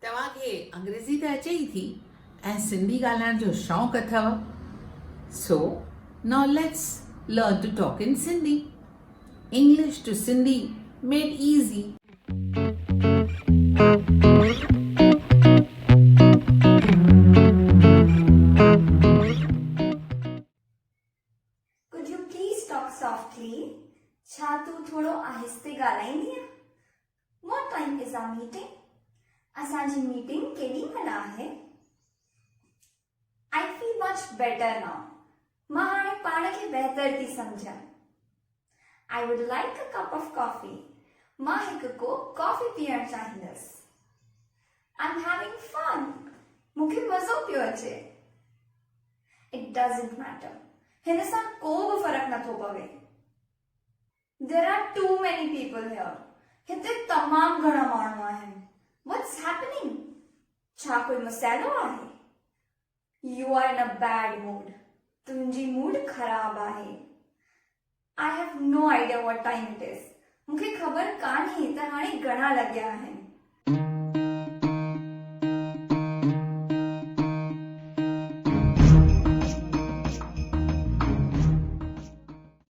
तव्हांखे अंग्रेज़ी त अचे ई थी ऐं सिंधी ॻाल्हाइण जो शौक़ु अथव। So now let's learn to talk in Sindhi. English to Sindhi made easy। Could you please talk softly? छा तू थोड़ो आहिस्ते ॻाल्हाईंदीअ? What time is our meeting? असांजी मीटिंग केॾी महिल आहे? I feel much better now. मां हाणे पाण खे बहितर थी सम्झां। I would like a cup of coffee. मां हिकु कोप कॉफी पीअण चाहींदसि। I'm having fun. मूंखे मज़ो पियो अचे। It doesn't matter. हिन सां को बि फर्क नथो पवे। There are too many people here. हिते तमाम घणा माण्हू आहिनि। What's happening? छा कोई मसइलो आहे? You are in a bad mood. तुंहिंजी मूड ख़राब आहे। I have no idea what time it is. मूंखे ख़बर कान्हे त हाणे घणा लॻिया आहिनि।